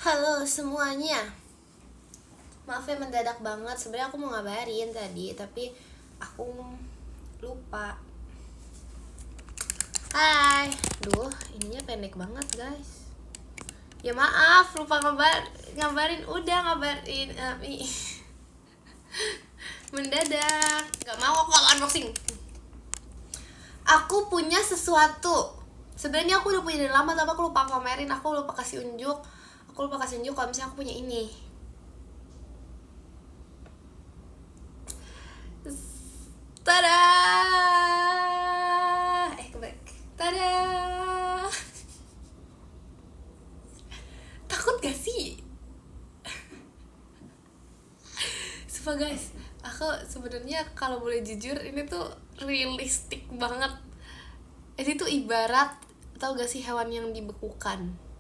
Halo semuanya. Maaf ya mendadak banget. Sebenarnya aku mau ngabarin tadi, tapi aku lupa. Hai. Duh, ininya pendek banget, guys. Ya maaf, lupa ngabarin. Udah ngabarin mendadak. Gak mau aku kalau unboxing. Aku punya sesuatu. Sebenarnya aku udah punya dari lama, tapi aku lupa pamerin. Aku lupa kasih unjuk kalau misalnya aku punya ini. Tada! Kebalik. Tada! Takut gak sih? Sumpah guys, aku sebenarnya kalau boleh jujur ini tuh realistik banget. Ini tuh ibarat, tau gak sih hewan yang dibekukan?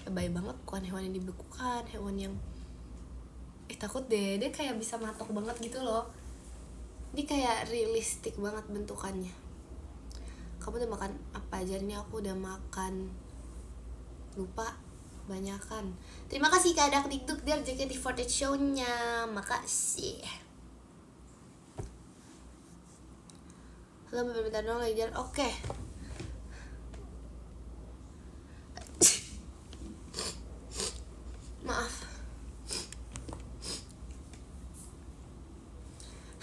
Lebay banget, bukan hewan yang dibekukan, hewan yang takut deh, dia kayak bisa matok banget gitu loh. Ini kayak realistik banget bentukannya. Kamu udah makan apa aja? Ini aku udah makan, lupa banyakan. Terima kasih Kak Dak Dikduk dari JKT48 show-nya. Makasih. Halo, bentar dong lagi jalan. Oke. Maaf.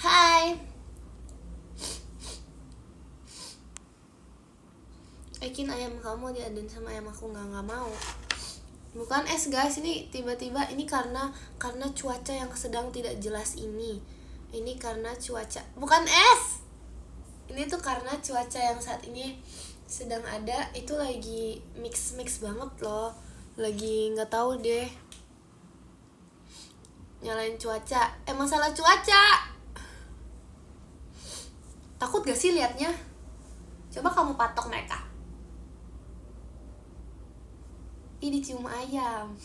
Hai. Ekin, ayam kamu diadain sama ayam aku nggak mau. Bukan es guys, ini tiba-tiba ini karena cuaca yang sedang tidak jelas ini. Ini karena cuaca, bukan es. Ini tuh karena cuaca yang saat ini sedang ada itu lagi mix banget loh. Lagi nggak tahu deh. Nyalain cuaca. Masalah cuaca. Takut gak sih liatnya? Coba kamu patok mereka. Ih, dicium ayam.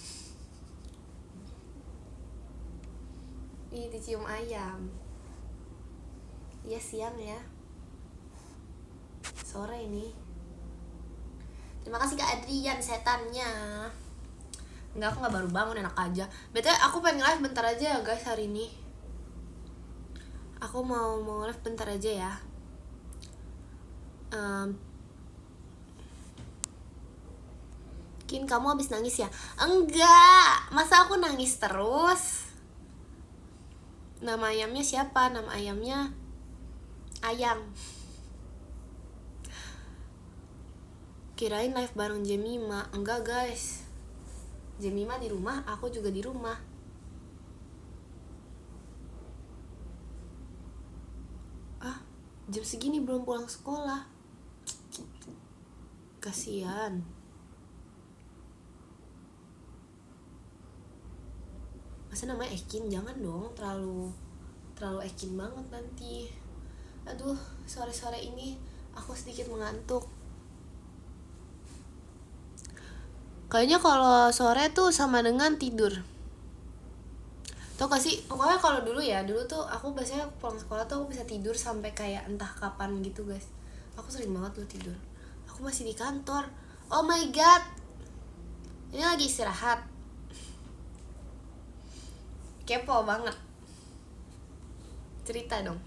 Ih, dicium ayam. Iya, siang ya. Sore ini. Terima kasih Kak Adrian setannya. Enggak, aku gak baru bangun, enak aja. BTW aku pengen live bentar aja ya guys hari ini. Aku mau live bentar aja ya. Kin, kamu habis nangis ya? Enggak, masa aku nangis terus? Nama ayamnya siapa? Nama ayamnya Ayang. Kirain live bareng Jemima. Enggak guys, Jemima di rumah, aku juga di rumah. Jam segini belum pulang sekolah. Kasian. Masa namanya Ekin? Jangan dong, terlalu Ekin banget nanti. Aduh, sore-sore ini aku sedikit mengantuk. Kayaknya kalau sore tuh sama dengan tidur. Tau gak sih, pokoknya kalau dulu tuh aku biasanya pulang sekolah tuh aku bisa tidur sampai kayak entah kapan gitu guys. Aku sering banget tuh tidur. Aku masih di kantor. Oh my god, ini lagi istirahat. Kepo banget. Cerita dong.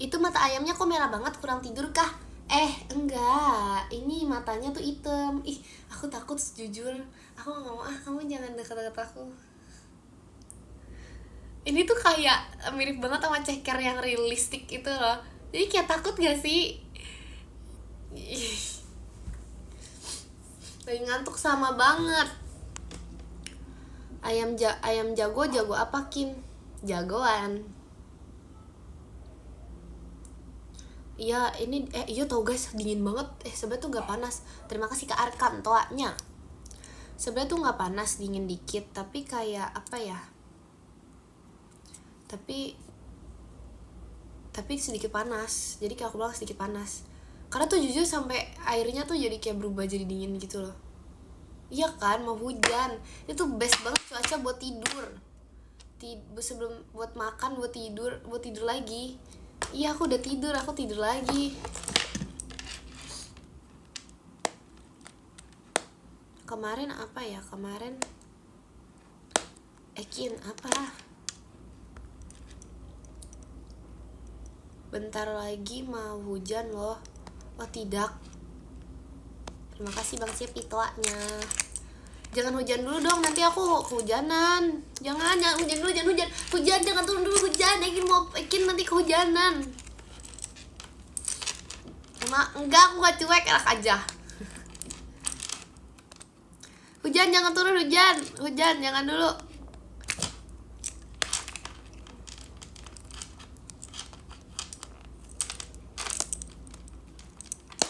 Itu mata ayamnya kok merah banget, kurang tidur kah? Enggak, ini matanya tuh hitam. Ih, aku takut jujur. Aku gak mau, kamu jangan deket-deket aku. Ini tuh kayak mirip banget sama ceker yang realistik itu loh. Jadi kayak takut gak sih? Lagi ngantuk sama banget. Ayam jago apa Kin? Jagoan. Iya, ini iya tau guys, dingin banget. Sebenernya tuh gak panas. Terima kasih Kak Arkan toanya. Sebenernya tuh gak panas, dingin dikit, tapi kayak apa ya? Tapi sedikit panas. Jadi kayak aku bilang sedikit panas. Karena tuh jujur sampai airnya tuh jadi kayak berubah jadi dingin gitu loh. Iya kan, mau hujan. Itu best banget cuaca buat tidur. Sebelum buat makan, buat tidur lagi. Iya, aku udah tidur, aku tidur lagi. Kemarin apa ya? Kemarin Ekin apa? Bentar lagi mau hujan loh. Oh tidak. Terima kasih Bang Siap pitoanya. Jangan hujan dulu dong, nanti aku kehujanan. Jangan hujan dulu, jangan hujan. Hujan, jangan turun dulu hujan. Ekin nanti kehujanan. Enggak, aku gak cuek, enak aja. Hujan, jangan turun hujan. Hujan, jangan dulu.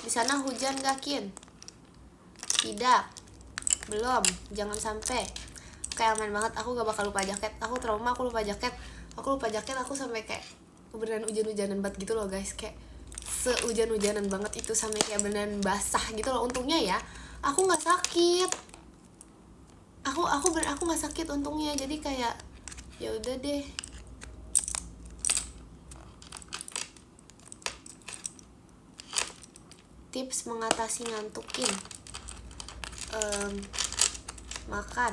Di sana hujan gak, Kin? Tidak. Belum, jangan sampai. Kayak aman banget, aku gak bakal lupa jaket. Aku trauma, aku lupa jaket. Aku sampai kayak beneran hujan-hujanan banget gitu loh guys. Kayak sehujan-hujanan banget itu, sampai kayak beneran basah gitu loh. Untungnya ya, aku gak sakit. Aku gak sakit untungnya. Jadi kayak ya udah deh. Tips mengatasi ngantukin. Makan.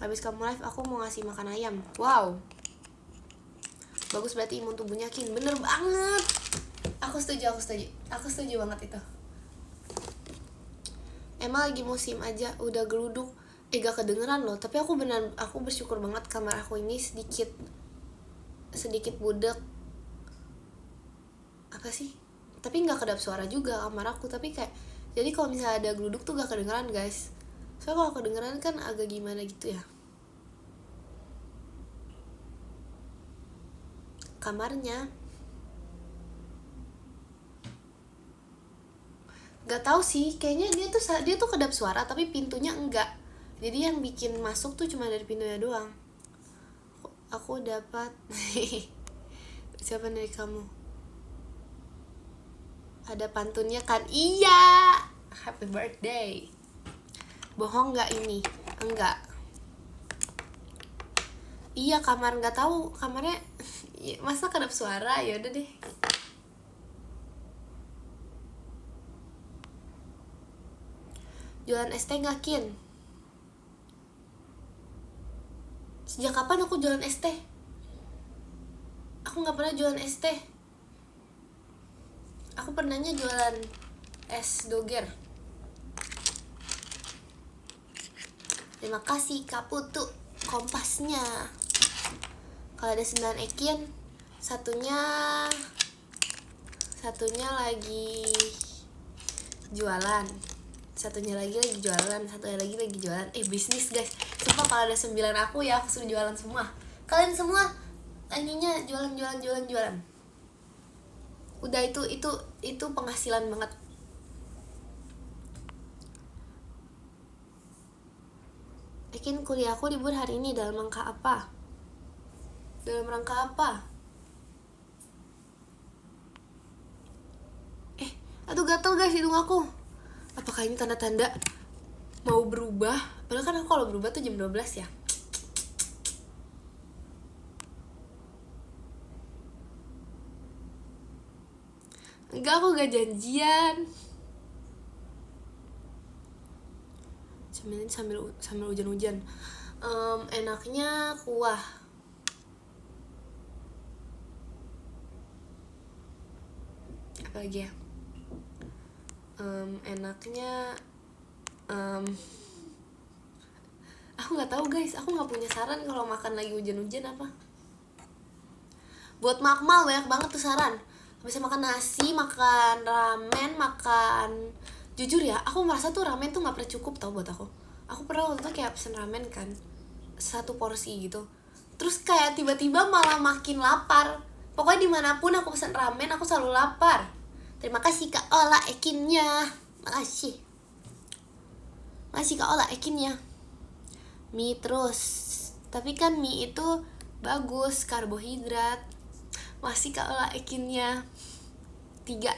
Habis kamu live aku mau ngasih makan ayam. Wow, bagus, berarti imun tubuhnya Kin. Bener banget. Aku setuju banget itu. Emang lagi musim aja udah geluduk. Gak kedengeran loh. Tapi aku bersyukur banget kamar aku ini sedikit budek. Apa sih? Tapi gak kedap suara juga kamar aku. Tapi kayak, jadi kalau misalnya ada geluduk tuh gak kedengeran guys. Soalnya kalau kedengeran kan agak gimana gitu ya. Kamarnya gak tahu sih, kayaknya dia tuh kedap suara tapi pintunya enggak. Jadi yang bikin masuk tuh cuma dari pintunya doang. Aku dapat siapa dari kamu? Ada pantunnya kan? Iya, happy birthday. Bohong nggak ini? Enggak. Iya, kamar nggak tahu kamarnya. Masa kedap suara? Ya udah deh. Jualan es teh nggak, Kin? Sejak kapan aku jualan es teh? Aku nggak pernah jualan es teh. Aku pernahnya jualan es doger. Terima kasih Kak Putu kompasnya. Kalau ada 9 Ekin, satunya lagi jualan, satunya lagi jualan. Bisnis guys. Sumpah kalau ada 9 aku ya, aku suruh jualan semua. Kalian semua ininya jualan. Udah itu penghasilan banget. Ekin, kuliahku libur hari ini dalam rangka apa? Aduh gatel guys hidung aku. Apakah ini tanda-tanda mau berubah? Padahal kan aku kalau berubah tuh jam 12 ya. Enggak, aku gak janjian. Sambil hujan-hujan. Enaknya kuah. Apa lagi ya? Enaknya aku nggak tahu guys. Aku nggak punya saran kalau makan lagi hujan-hujan apa. Buat Makmal banyak banget tuh saran. Bisa makan nasi, makan ramen, makan. Jujur ya, aku merasa tuh ramen tuh nggak pernah cukup tau buat aku. Aku pernah waktu itu kayak pesen ramen kan, 1 porsi gitu. Terus kayak tiba-tiba malah makin lapar. Pokoknya dimanapun aku pesen ramen, aku selalu lapar. Terima kasih Kak Ola Ekinnya. Makasih Kak Ola Ekinnya. Mie terus. Tapi kan mie itu bagus, karbohidrat. Masih Kak Ola Ekinnya. 3.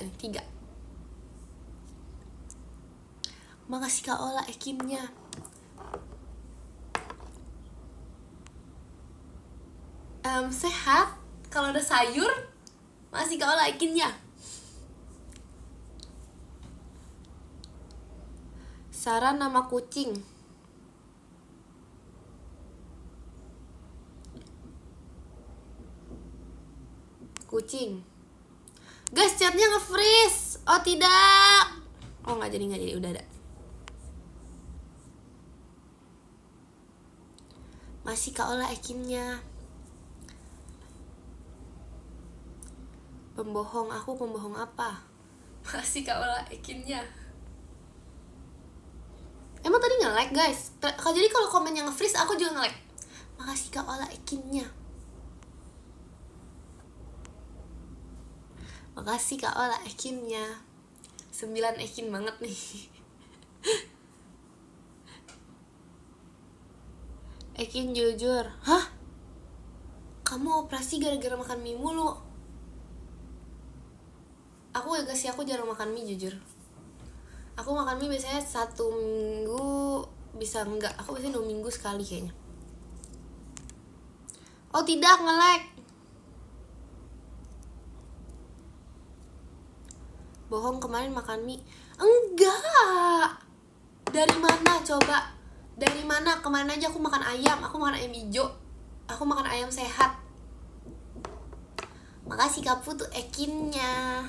Makasih Kak Ola Ekinnya. Sehat. Kalau ada sayur, masih Kak Ola Ekinnya. Sarah nama kucing. Kucing. Guys, chatnya nge-freeze. Oh tidak. Oh nggak jadi, udah ada. Masih Kak Ola akinnya. Pembohong, aku pembohong apa? Masih Kak Ola akinnya. Emang tadi nge-like guys? Jadi kalau komennya nge-freeze aku juga nge-like. Makasih Kak Ola akinnya. Makasih Kak Ola akinnya. 9 ekin banget nih. Ekin jujur. Hah? Kamu operasi gara-gara makan mie mulu? Aku jarang makan mie jujur. Aku makan mie biasanya 1 minggu, bisa enggak. Aku biasanya 2 minggu sekali kayaknya. Oh tidak, nge-like. Bohong, kemarin makan mie. Enggak. Dari mana coba? Dari mana? Kemarin aja aku makan ayam. Aku makan ayam hijau. Aku makan ayam sehat. Makasih Kak Putu ekinnya.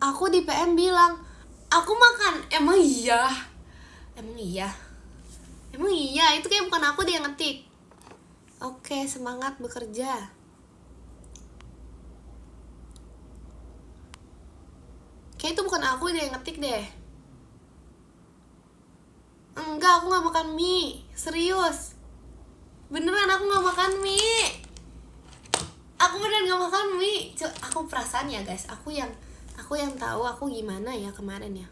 Aku di PM bilang, aku makan. Emang iya? Emang iya? Emang iya? Itu kayak bukan aku dia yang ngetik. Oke, semangat bekerja. Kayak itu bukan aku deh yang ngetik deh. Enggak, aku gak makan mie. Serius. Beneran aku gak makan mie. Aku beneran gak makan mie. Aku perasaan ya guys. Aku yang tahu aku gimana ya kemarin ya.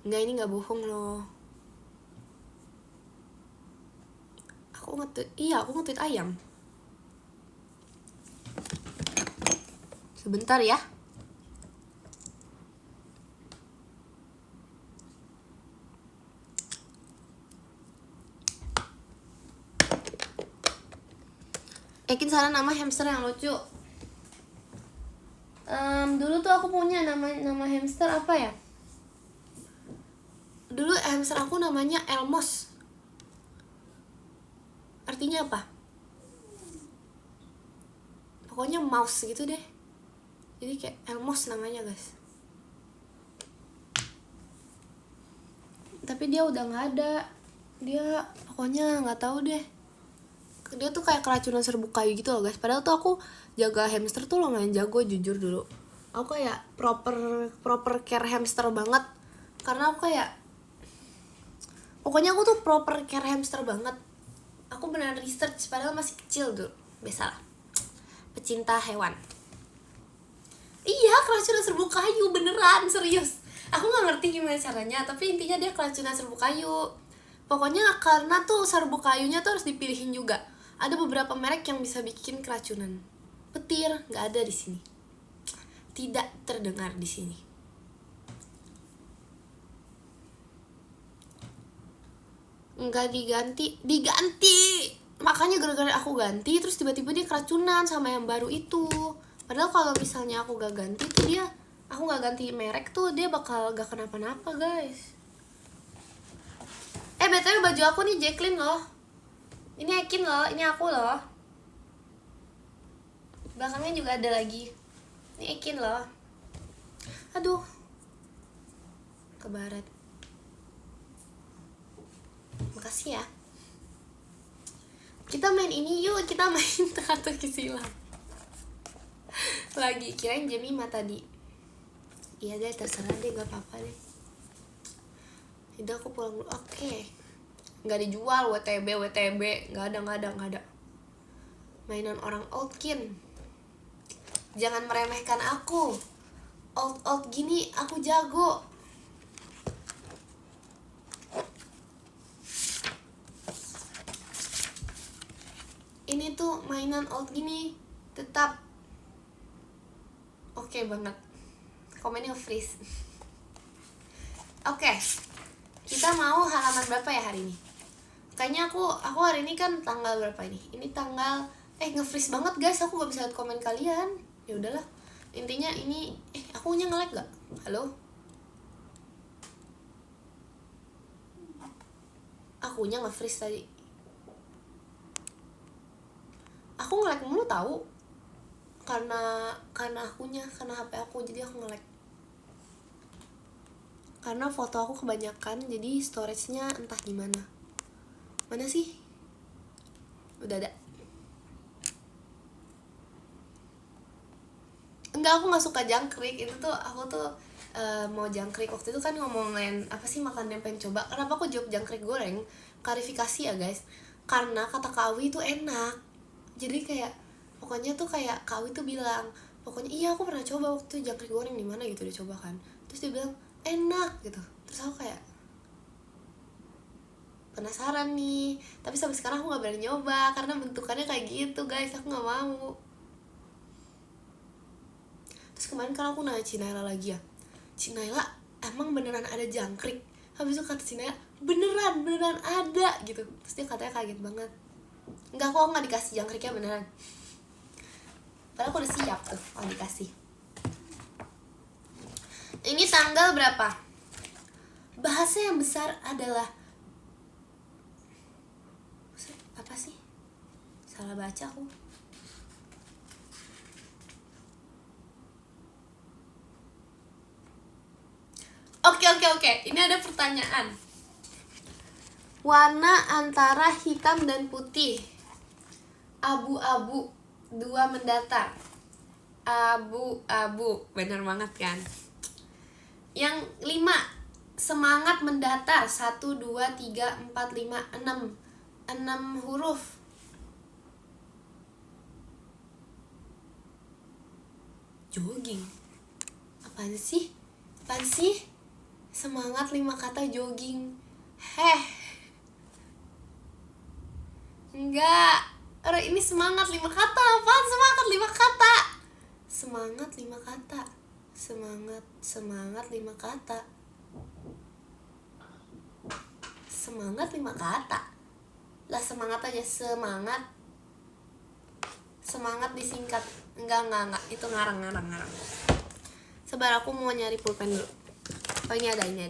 Enggak, ini gak bohong loh. Aku nge-tweet ayam. Sebentar ya. Ekin salah nama hamster yang lucu. Dulu tuh aku punya nama hamster apa ya? Dulu hamster aku namanya Elmos. Artinya apa? Pokoknya mouse gitu deh. Jadi kayak Elmos namanya guys. Tapi dia udah nggak ada. Dia pokoknya nggak tahu deh. Dia tuh kayak keracunan serbuk kayu gitu loh guys. Padahal tuh aku jaga hamster tuh lumayan jago jujur dulu. Aku kayak proper care hamster banget. Karena aku kayak pokoknya aku tuh proper care hamster banget. Aku benar research padahal masih kecil dulu. Biasalah. Pecinta hewan. Iya, keracunan serbuk kayu beneran, serius. Aku nggak ngerti gimana caranya, tapi intinya dia keracunan serbuk kayu. Pokoknya karena tuh serbuk kayunya tuh harus dipilihin juga. Ada beberapa merek yang bisa bikin keracunan. Petir nggak ada di sini. Tidak terdengar di sini. Nggak diganti. Makanya gara-gara aku ganti, terus tiba-tiba dia keracunan sama yang baru itu. Padahal kalau misalnya aku gak ganti tuh aku gak ganti merek tuh dia bakal gak kenapa-napa guys. BTW baju aku nih Jacqueline loh. Ini Ekin loh, ini aku loh. Belakangnya juga ada lagi. Ini Ekin loh. Aduh, ke barat. Makasih ya. Kita main ini yuk, kita main teka-teki silang. Lagi kirain Jemima tadi. Iya deh, terserah deh, gak apa-apa deh. Udah aku pulang dulu. Oke. Gak dijual WTB. Gak ada. Mainan orang oldkin. Jangan meremehkan aku. Old gini aku jago. Ini tuh mainan old gini tetap oke banget. Komennya nge-freeze. Oke. Kita mau halaman berapa ya hari ini? Kayaknya aku hari ini kan tanggal berapa ini? Ini tanggal nge-freeze banget guys. Aku gak bisa lihat komen kalian. Ya udahlah. Intinya ini akunya nge-lag gak? Halo? Akunya nge-freeze tadi. Aku nge-lag mulu tahu. Karena akunya, karena HP aku, jadi aku nge-lag. Karena foto aku kebanyakan, jadi storage-nya entah gimana. Mana sih? Udah ada. Enggak, aku gak suka jangkrik. Itu tuh aku tuh mau jangkrik. Waktu itu kan ngomongin apa sih makanan yang pengen coba. Kenapa aku jawab jangkrik goreng? Klarifikasi ya guys. Karena kata Kak Awi itu enak. Jadi kayak pokoknya tuh kayak Kak Awi tuh bilang, pokoknya iya aku pernah coba waktu itu jangkrik goreng di mana gitu, dia coba kan. Terus dia bilang enak gitu. Terus aku kayak penasaran nih, tapi sampai sekarang aku gak berani nyoba karena bentukannya kayak gitu guys, aku gak mau. Terus kemarin kan aku nanya Cinaila lagi ya, Cinaila emang beneran ada jangkrik? Habis itu kata Cinaila beneran ada gitu. Terus dia katanya kaget banget. Enggak, aku gak dikasih jangkriknya beneran, padahal aku udah siap tuh kalau dikasih. Ini tanggal berapa? Bahasa yang besar adalah apa sih? Salah baca aku. Oke. Ini ada pertanyaan. Warna antara hitam dan putih. Abu-abu, 2 mendatar. Abu-abu, bener banget kan? Yang 5, semangat mendatar. 1, 2, 3, 4, 5, 6. 6 huruf. Jogging. Apaan sih? Semangat 5 kata jogging. Enggak. Ini semangat 5 kata. Apaan semangat 5 kata? Semangat 5 kata. Semangat 5 kata. Semangat 5 kata. Lah semangat aja, semangat. Semangat disingkat. Enggak. Itu ngarang. Sabar, aku mau nyari pulpen dulu. Oh, ini ada. Ini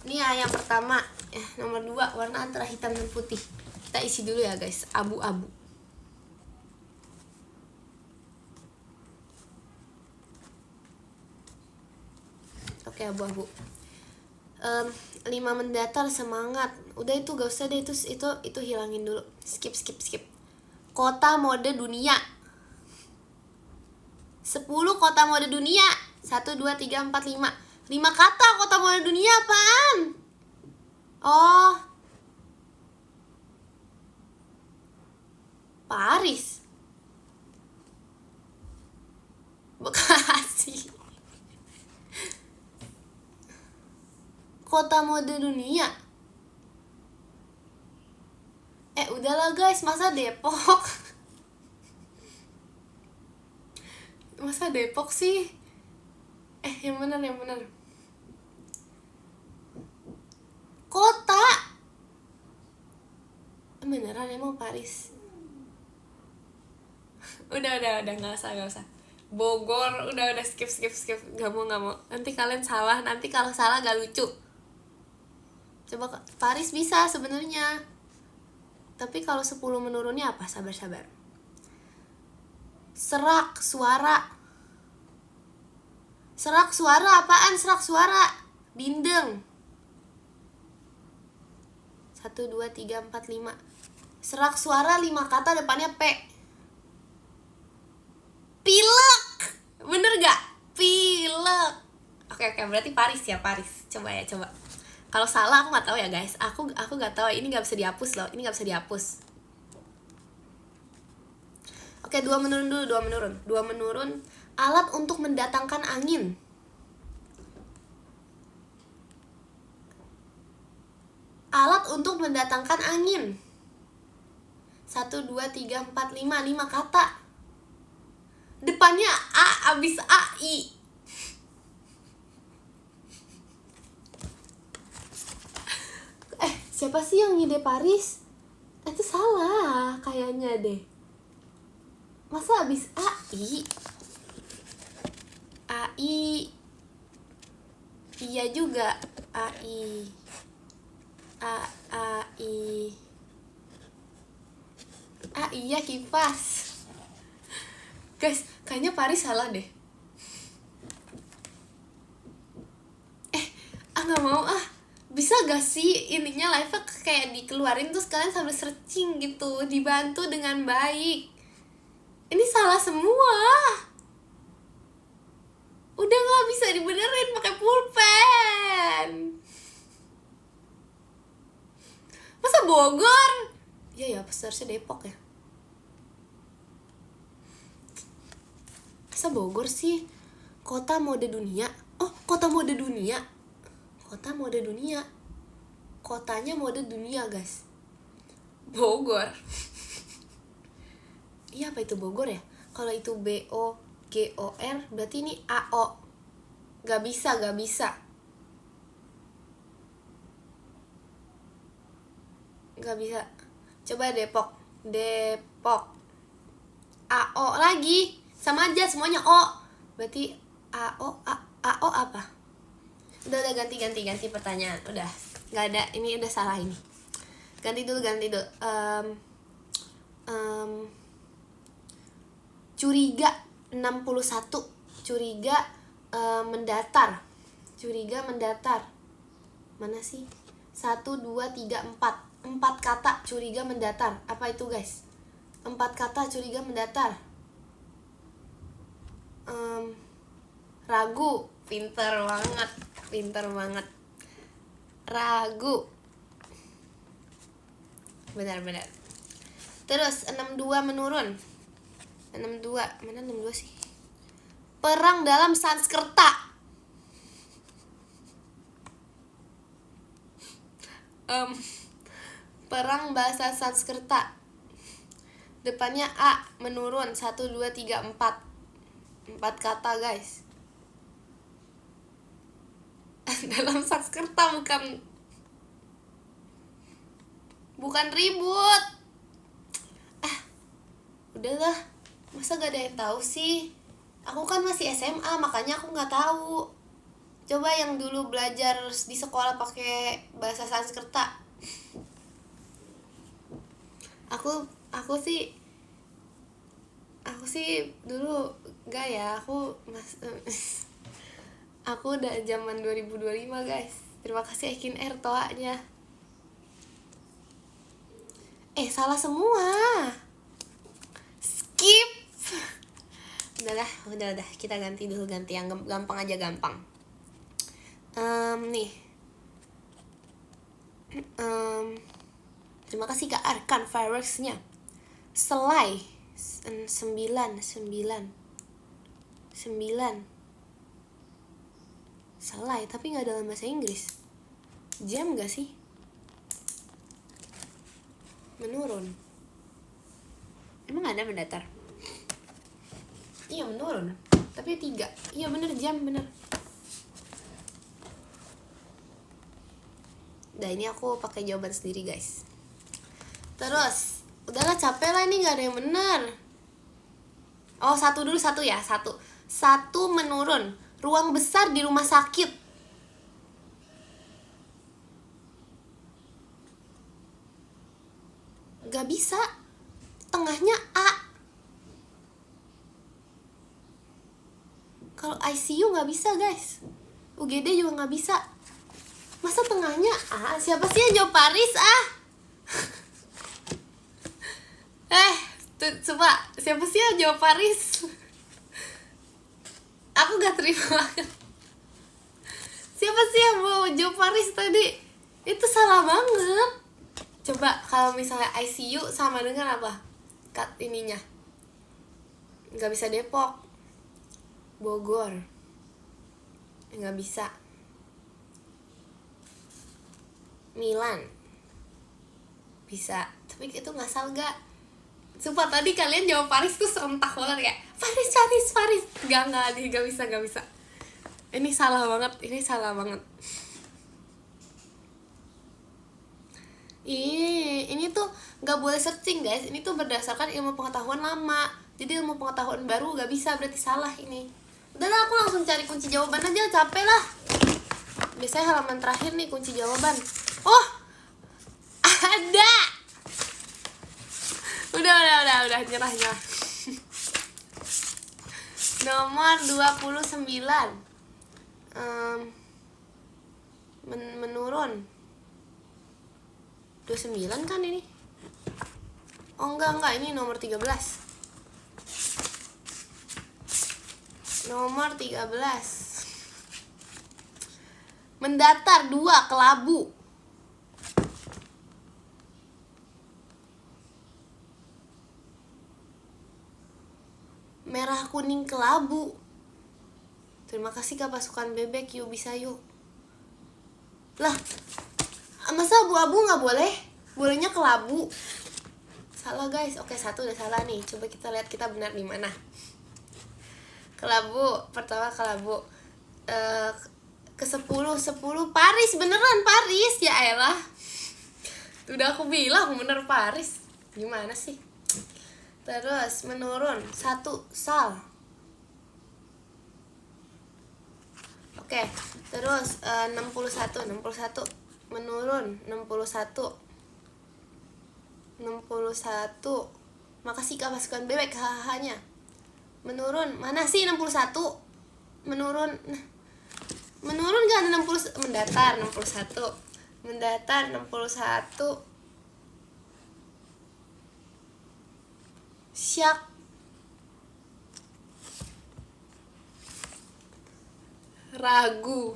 ya yang pertama. Nomor 2, warna antara hitam dan putih. Kita isi dulu ya guys, abu-abu. Oke, abu-abu. 5 mendatar, semangat. Udah itu gak usah deh, itu hilangin dulu. Skip. Kota mode dunia. 10 kota mode dunia. 1, 2, 3, 4, 5. 5 kata kota mode dunia apaan? Oh, Paris, Bekasi. Kota mode dunia. Udahlah guys, masa Depok? Masa Depok sih? Yang bener. Kota. Beneran emang Paris. Udah nggak usah. Bogor, udah skip. Gak mau. Nanti kalian salah. Nanti kalau salah gak lucu. Coba Paris bisa sebenarnya. Tapi kalau 10 menurunnya apa? Sabar. Serak suara. Serak suara apaan? Serak suara. Bindeng. 1, 2, 3, 4, 5. Serak suara 5 kata depannya P. Pilek. Bener gak? Pilek. Oke, berarti Paris ya, Paris. Coba. Kalau salah aku gak tahu ya guys. Aku gak tahu. Ini gak bisa dihapus loh. Oke, 2 menurun dulu. 2 menurun. Alat untuk mendatangkan angin. Alat untuk mendatangkan angin. 1, 2, 3, 4, 5. 5 kata. Depannya A, abis AI. Siapa sih yang ngide Paris? Itu salah kayaknya deh. Masa abis AI? AI. Iya juga. AI. AI. Iya kipas. Guys, kayaknya Paris salah deh. Nggak mau ah. Bisa gak sih ininya live-nya kayak dikeluarin terus kalian sambil searching gitu, dibantu dengan baik. Ini salah semua. Udah nggak bisa dibenerin pakai pulpen. Masa Bogor? Iya ya, seharusnya Depok ya. Masa Bogor sih? Kota mode dunia. Oh, kota mode dunia. Kota mode dunia. Kotanya mode dunia, guys. Bogor. Iya, apa itu Bogor ya? Kalau itu BOGOR berarti ini AO. Gak bisa. Gak bisa. Coba Depok. AO lagi. Sama aja semuanya O. Berarti AO apa? Udah ganti pertanyaan. Udah nggak ada, ini udah salah ini. Ganti dulu. Curiga 61. Curiga mendatar. Mana sih? 1, 2, 3, 4. 4 kata curiga mendatar. Apa itu, guys? 4 kata curiga mendatar. Ragu. Pinter banget. Ragu. Benar. Terus 62 menurun. 62. Mana 62 sih? Perang dalam Sanskerta. Perang bahasa Sanskerta. Depannya A, menurun. 1, 2, 3, 4. 4 kata, guys. Dalam Sanskerta bukan ribut. Udahlah, masa gak ada yang tahu sih? Aku kan masih SMA, makanya aku nggak tahu. Coba yang dulu belajar di sekolah pakai bahasa Sanskerta. Aku sih dulu gak ya, aku udah zaman 2025, guys. Terima kasih Ekin Air toanya. Salah semua. Skip. Udah. Kita ganti yang gampang aja, gampang. Nih. Terima kasih Kak Arkan fireworks-nya. Selai 9. Selai, tapi nggak dalam bahasa Inggris. Jam nggak sih? Menurun. Emang ada mendatar? Iya, menurun. Tapi 3. Iya bener, jam bener. Nah, ini aku pakai jawaban sendiri, guys. Terus, udahlah capek lah, ini nggak ada yang bener. Oh, satu ya. Satu menurun. Ruang besar di rumah sakit. Gak bisa. Tengahnya A. Kalau ICU gak bisa, guys. UGD juga gak bisa. Masa tengahnya A? Siapa sih yang jawab Paris, coba. Siapa sih yang jawab Paris? Aku gak terima banget. Siapa sih yang mau jawab Paris tadi? Itu salah banget. Coba kalau misalnya ICU sama dengan apa? Kat ininya. Gak bisa Depok. Bogor. Gak bisa. Milan. Bisa. Tapi itu ngasal gak? Sumpah tadi kalian jawab Paris tuh serentak banget kayak Paris. Gak bisa. Ini salah banget. Ini tuh gak boleh searching, guys. Ini tuh berdasarkan ilmu pengetahuan lama. Jadi ilmu pengetahuan baru gak bisa, berarti salah ini. Udahlah, aku langsung cari kunci jawaban aja, capek lah. Biasanya halaman terakhir nih kunci jawaban. Oh, ada. Udah, nyerah. Nomor 29. Menurun. 29 kan ini? Oh enggak, ini nomor 13. Nomor 13. Mendatar 2 kelabu. Merah kuning kelabu. Terima kasih Kak pasukan bebek, yuk bisa yuk. Lah, masa abu-abu gak boleh? Bolehnya kelabu. Salah guys. Oke, 1 udah salah nih. Coba kita lihat kita benar di mana. Kelabu, pertama kelabu. Ke 10 Paris, beneran Paris, ya elah. Udah aku bilang bener Paris. Gimana sih? Terus menurun 1 sal. Oke, terus 61 menurun 61. Makasih Kak pasukan bebek, hahanya. Menurun, mana sih 61? Menurun kan 60, mendatar 61. Mendatar 61. Syak. Ragu.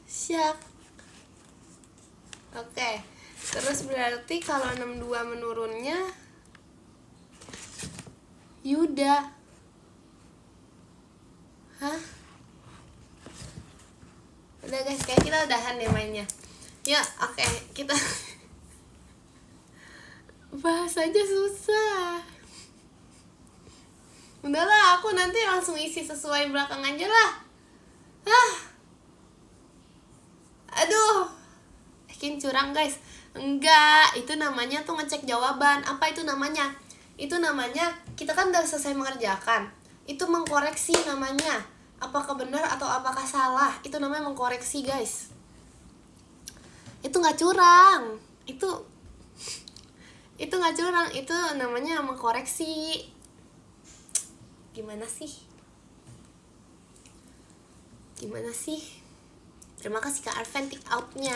Syak. Oke. Terus berarti kalau 62 menurunnya Yuda. Hah? Udah guys, kayak kita udahan deh mainnya. Ya, oke, kita bahas aja susah. Udahlah, aku nanti langsung isi sesuai belakang aja lah. Aduh, curang guys. Enggak, itu namanya tuh ngecek jawaban. Apa itu namanya? Itu namanya, kita kan udah selesai mengerjakan, itu mengkoreksi namanya. Apakah benar atau apakah salah, itu namanya mengkoreksi guys. Itu gak curang. Itu gak curang, itu namanya mengkoreksi. Gimana sih? Terima kasih Kak Arven take out-nya.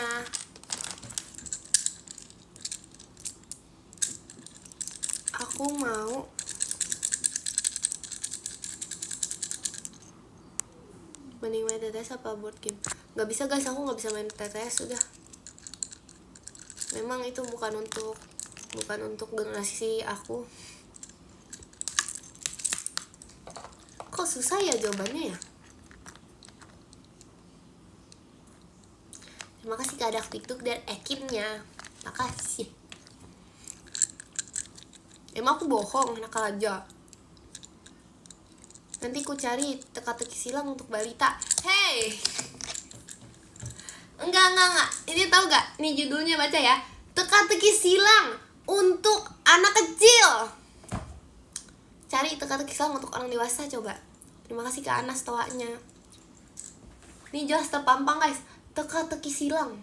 Aku mau mending main TTS apa board game? Gak bisa guys, aku gak bisa main TTS sudah. Memang itu bukan untuk generasi aku. Kok susah ya jawabannya ya? Terima kasih Kak Dak TikTok dan Ekinnya. Makasih. Emang aku bohong, nakal aja. Nanti ku cari teka-teki silang untuk balita. Hey, enggak. Ini tahu gak? Nih judulnya, baca ya. Teka-teki silang untuk anak kecil. Cari teka-teki silang untuk orang dewasa coba. Terima kasih Kak Anas tawanya. Nih jelas terpampang guys. Teka-teki silang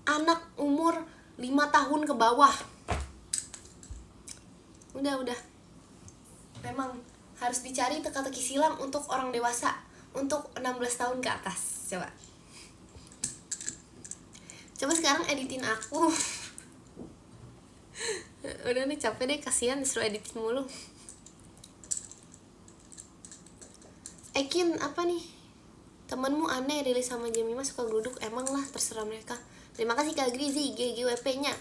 anak umur 5 tahun ke bawah. Udah. Memang harus dicari teka-teki silang untuk orang dewasa, untuk 16 tahun ke atas. Coba sekarang editin aku. Udah nih, capek deh, kasihan disuruh editin mulu. Ekin, apa nih? Temenmu aneh, rilis sama Jemima suka geruduk. Emang lah, terserah mereka. Terima kasih Kak Grizi, GGWP-nya.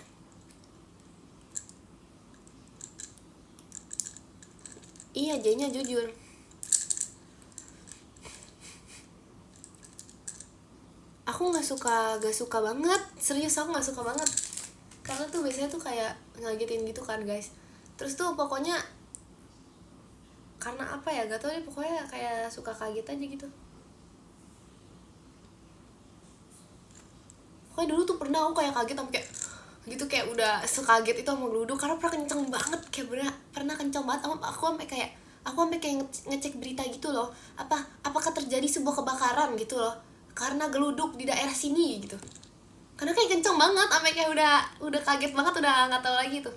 Iya, J-nya jujur. Aku gak suka banget. Serius, aku gak suka banget. Karena tuh biasanya tuh kayak ngagetin gitu kan guys. Terus tuh pokoknya karena apa ya, gak tau deh, pokoknya kayak suka kaget aja gitu. Pokoknya dulu tuh pernah aku kayak kaget sampai kayak gitu, kayak udah sekaget itu sama geruduk. Karena pernah kenceng banget, kayak pernah kenceng banget sama aku, sampai kayak Aku sampai kayak ngecek berita gitu loh, apakah terjadi sebuah kebakaran gitu loh karena geluduk di daerah sini gitu. Karena kayak kenceng banget, sampai kayak udah kaget banget, udah nggak tahu lagi tuh.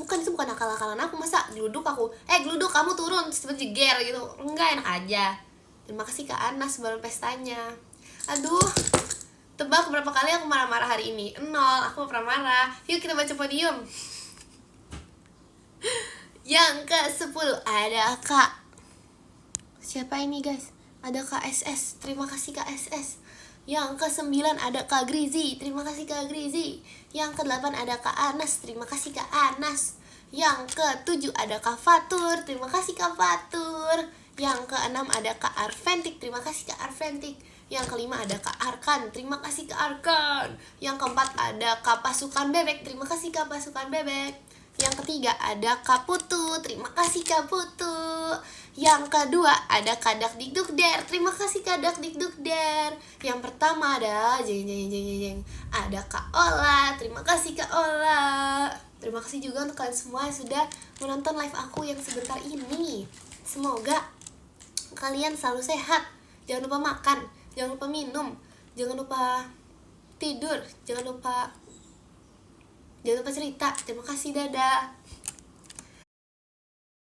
Itu bukan akal-akalan aku, masa geluduk aku geluduk kamu turun seperti jeger gitu, enggak, enak aja. Terima kasih Kak Anas balon pestanya. Aduh, tebak berapa kali aku marah-marah hari ini? 0, aku pernah marah. Yuk kita baca podium. Yang ke-10 ada Kak, siapa ini guys? Ada Kak SS, terima kasih Kak SS. Yang ke-9 ada Kak Grizi, terima kasih Kak Grizi. Yang ke-8 ada Kak Anas, terima kasih Kak Anas. Yang ke-7 ada Kak Fatur, terima kasih Kak Fatur. Yang ke-6 ada Kak Arventik, terima kasih Kak Arventik. Yang ke-5 ada Kak Arkan, terima kasih Kak Arkan. Yang ke-4 ada Kak Pasukan Bebek, terima kasih Kak Pasukan Bebek. Yang ketiga ada Kak Putu, terima kasih Kak Putu. Yang kedua ada Kak Dakdikdukder, terima kasih Kak Dakdikdukder. Yang pertama ada ada Kak Ola, terima kasih Kak Ola. Terima kasih juga untuk kalian semua yang sudah menonton live aku yang sebentar ini. Semoga kalian selalu sehat, jangan lupa makan, jangan lupa minum, jangan lupa tidur, jangan lupa cerita. Terima kasih, dadah.